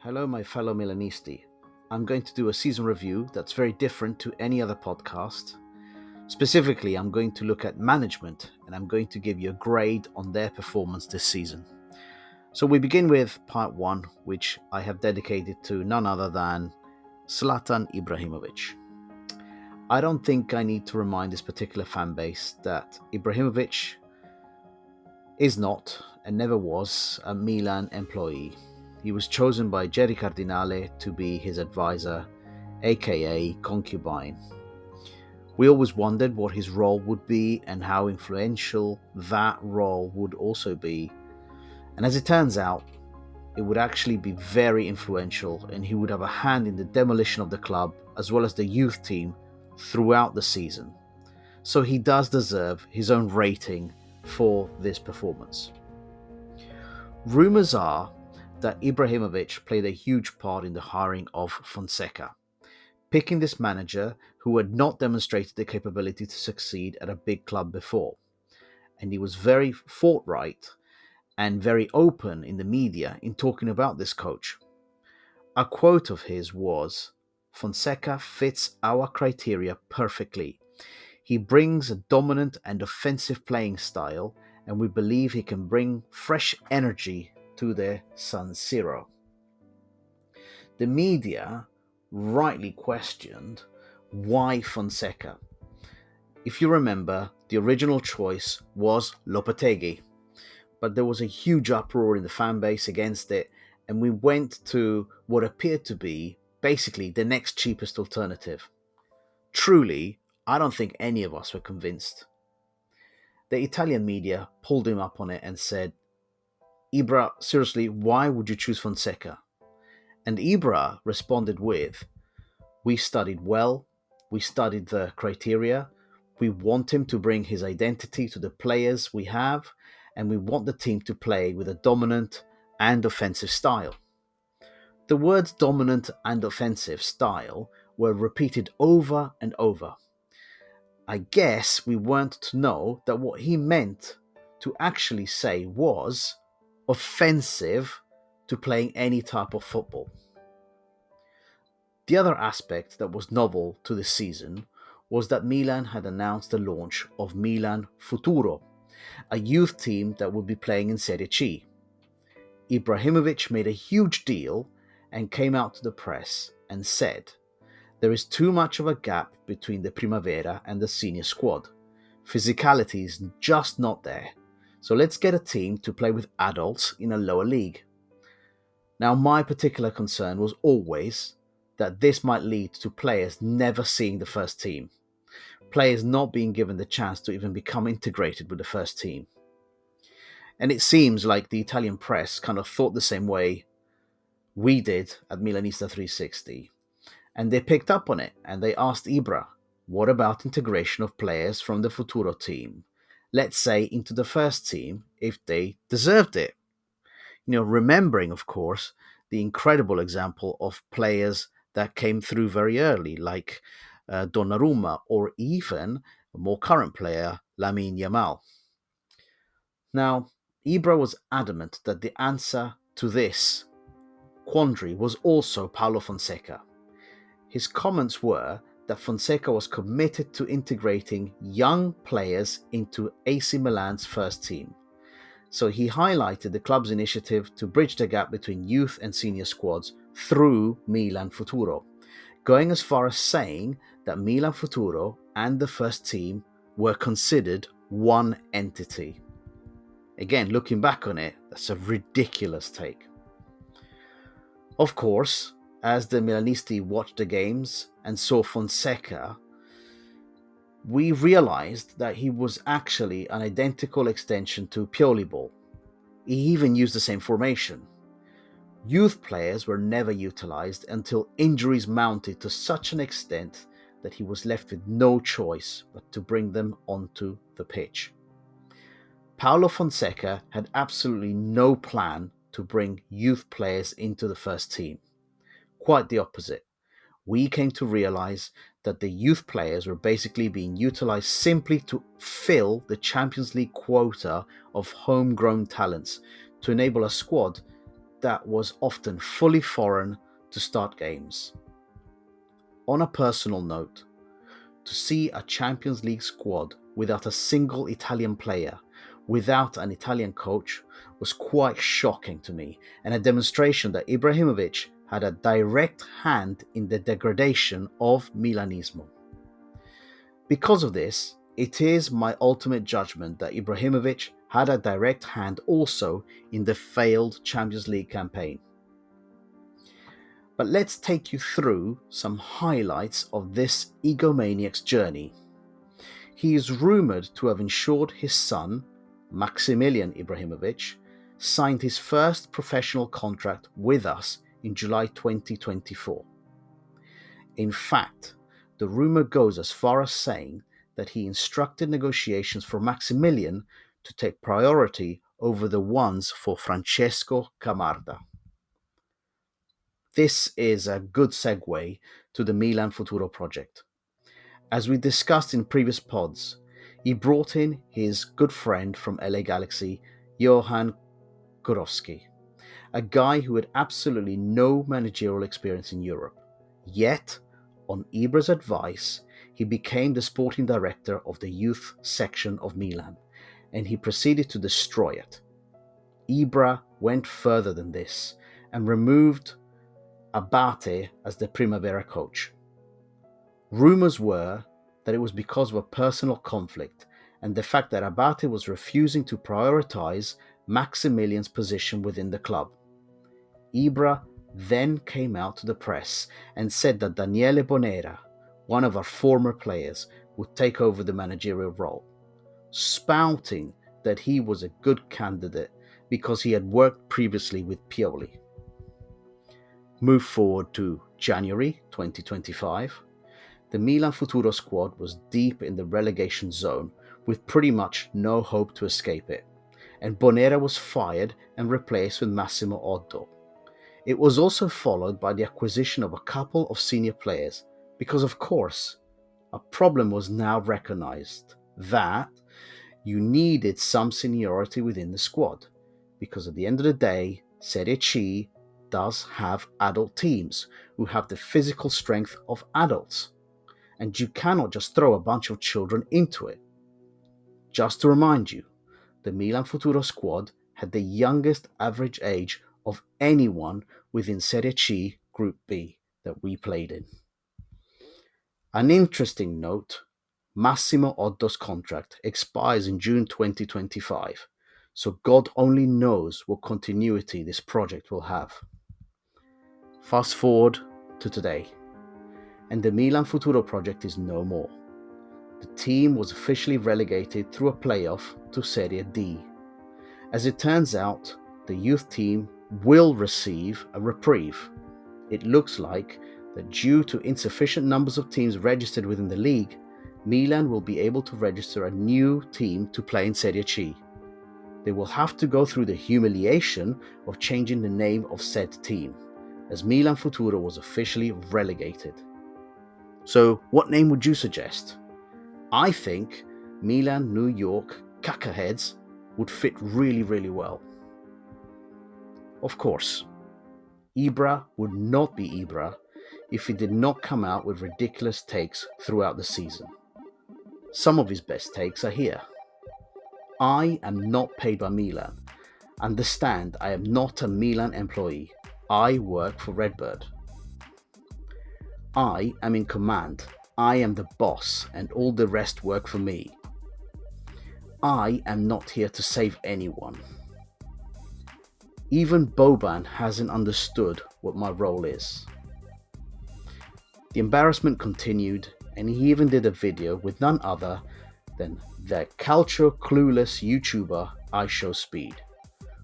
Hello, my fellow Milanisti. I'm going to do a season review that's very different to any other podcast. Specifically, I'm going to look at management and I'm going to give you a grade on their performance this season. So we begin with part one, which I have dedicated to none other than Zlatan Ibrahimovic. I don't think I need to remind this particular fan base that Ibrahimovic is not and never was a Milan employee. He was chosen by Jerry Cardinale to be his advisor, aka concubine. We always wondered what his role would be and how influential that role would also be. And as it turns out, it would actually be very influential and he would have a hand in the demolition of the club as well as the youth team throughout the season. So he does deserve his own rating for this performance. Rumours are that Ibrahimovic played a huge part in the hiring of Fonseca, picking this manager who had not demonstrated the capability to succeed at a big club before. And he was very forthright and very open in the media in talking about this coach. A quote of his was, "Fonseca fits our criteria perfectly. He brings a dominant and offensive playing style, and we believe he can bring fresh energy to the San Siro." The media rightly questioned why Fonseca. If you remember, the original choice was Lopetegui, but there was a huge uproar in the fan base against it, and we went to what appeared to be basically the next cheapest alternative. Truly, I don't think any of us were convinced. The Italian media pulled him up on it and said, "Ibra, seriously, why would you choose Fonseca?" And Ibra responded with, "We studied well, we studied the criteria, we want him to bring his identity to the players we have, and we want the team to play with a dominant and offensive style." The words dominant and offensive style were repeated over and over. I guess we weren't to know that what he meant to actually say was offensive to playing any type of football. The other aspect that was novel to this season was that Milan had announced the launch of Milan Futuro, a youth team that would be playing in Serie C. Ibrahimovic made a huge deal and came out to the press and said, "There is too much of a gap between the Primavera and the senior squad. Physicality is just not there. So let's get a team to play with adults in a lower league." Now, my particular concern was always that this might lead to players never seeing the first team, players not being given the chance to even become integrated with the first team. And it seems like the Italian press kind of thought the same way we did at Milanista 360. And they picked up on it and they asked Ibra, what about integration of players from the Futuro team? Let's say into the first team if they deserved it. Remembering, of course, the incredible example of players that came through very early, like Donnarumma, or even a more current player, Lamine Yamal. Now, Ibra was adamant that the answer to this quandary was also Paulo Fonseca. His comments were that Fonseca was committed to integrating young players into AC Milan's first team. So he highlighted the club's initiative to bridge the gap between youth and senior squads through Milan Futuro, going as far as saying that Milan Futuro and the first team were considered one entity. Again, looking back on it, that's a ridiculous take. Of course, as the Milanisti watched the games and saw Fonseca, we realized that he was actually an identical extension to Pioli Ball. He even used the same formation. Youth players were never utilized until injuries mounted to such an extent that he was left with no choice but to bring them onto the pitch. Paulo Fonseca had absolutely no plan to bring youth players into the first team. Quite the opposite. We came to realize that the youth players were basically being utilized simply to fill the Champions League quota of homegrown talents to enable a squad that was often fully foreign to start games. On a personal note, to see a Champions League squad without a single Italian player, without an Italian coach, was quite shocking to me, and a demonstration that Ibrahimovic had a direct hand in the degradation of Milanismo. Because of this, it is my ultimate judgment that Ibrahimovic had a direct hand also in the failed Champions League campaign. But let's take you through some highlights of this egomaniac's journey. He is rumoured to have ensured his son, Maximilian Ibrahimovic, signed his first professional contract with us in July 2024. In fact, the rumour goes as far as saying that he instructed negotiations for Maximilian to take priority over the ones for Francesco Camarda. This is a good segue to the Milan Futuro project. As we discussed in previous pods, he brought in his good friend from LA Galaxy, Johan Kurowski, a guy who had absolutely no managerial experience in Europe. Yet, on Ibra's advice, he became the sporting director of the youth section of Milan, and he proceeded to destroy it. Ibra went further than this and removed Abate as the Primavera coach. Rumours were that it was because of a personal conflict and the fact that Abate was refusing to prioritise Maximilian's position within the club. Ibra then came out to the press and said that Daniele Bonera, one of our former players, would take over the managerial role, spouting that he was a good candidate because he had worked previously with Pioli. Move forward to January 2025. The Milan Futuro squad was deep in the relegation zone with pretty much no hope to escape it, and Bonera was fired and replaced with Massimo Oddo. It was also followed by the acquisition of a couple of senior players, because of course, a problem was now recognised that you needed some seniority within the squad, because at the end of the day, Serie C does have adult teams who have the physical strength of adults, and you cannot just throw a bunch of children into it. Just to remind you, the Milan Futuro squad had the youngest average age of anyone within Serie C Group B that we played in. An interesting note, Massimo Oddo's contract expires in June 2025, so God only knows what continuity this project will have. Fast forward to today, and the Milan Futuro project is no more. The team was officially relegated through a playoff to Serie D. As it turns out, the youth team will receive a reprieve. It looks like that due to insufficient numbers of teams registered within the league, Milan will be able to register a new team to play in Serie C. They will have to go through the humiliation of changing the name of said team, as Milan Futuro was officially relegated. So, what name would you suggest? I think Milan New York Cacaheads would fit really well. Of course, Ibra would not be Ibra if he did not come out with ridiculous takes throughout the season. Some of his best takes are here. I am not paid by Milan. Understand, I am not a Milan employee. I work for Redbird. I am in command. I am the boss, and all the rest work for me. I am not here to save anyone. Even Boban hasn't understood what my role is. The embarrassment continued, and he even did a video with none other than the culture clueless YouTuber iShowSpeed,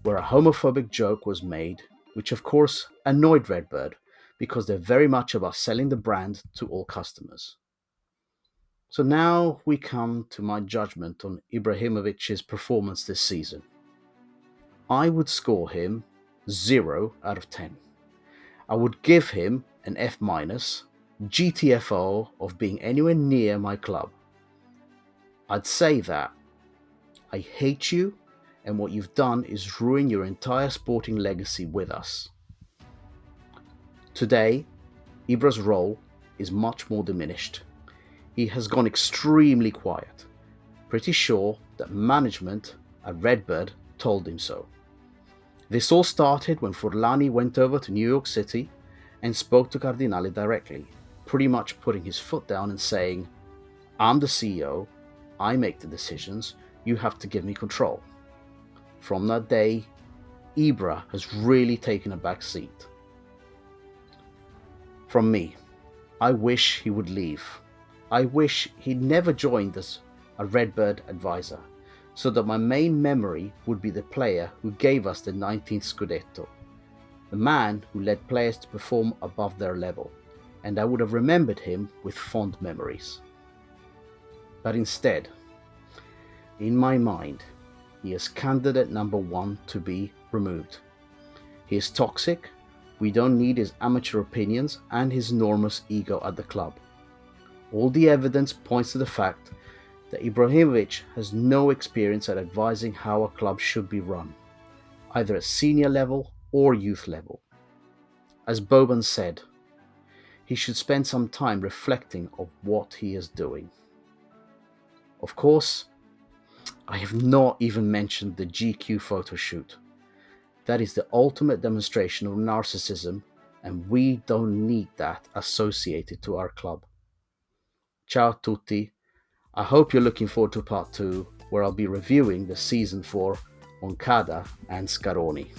where a homophobic joke was made, which of course annoyed Redbird because they're very much about selling the brand to all customers. So now we come to my judgment on Ibrahimovic's performance this season. I would score him 0 out of 10. I would give him an F-, GTFO of being anywhere near my club. I'd say that I hate you and what you've done is ruin your entire sporting legacy with us. Today, Ibra's role is much more diminished. He has gone extremely quiet, pretty sure that management at Redbird told him so. This all started when Furlani went over to New York City and spoke to Cardinale directly, pretty much putting his foot down and saying, "I'm the CEO, I make the decisions, you have to give me control." From that day, Ibra has really taken a back seat. From me, I wish he would leave. I wish he'd never joined as a Redbird advisor, so that my main memory would be the player who gave us the 19th Scudetto, the man who led players to perform above their level, and I would have remembered him with fond memories. But instead, in my mind, he is candidate number one to be removed. He is toxic, we don't need his amateur opinions and his enormous ego at the club. All the evidence points to the fact that Ibrahimovic has no experience at advising how a club should be run, either at senior level or youth level. As Boban said, he should spend some time reflecting on what he is doing. Of course, I have not even mentioned the GQ photo shoot. That is the ultimate demonstration of narcissism, and we don't need that associated to our club. Ciao tutti. I hope you're looking forward to part 2, where I'll be reviewing the season 4 Moncada and Scaroni.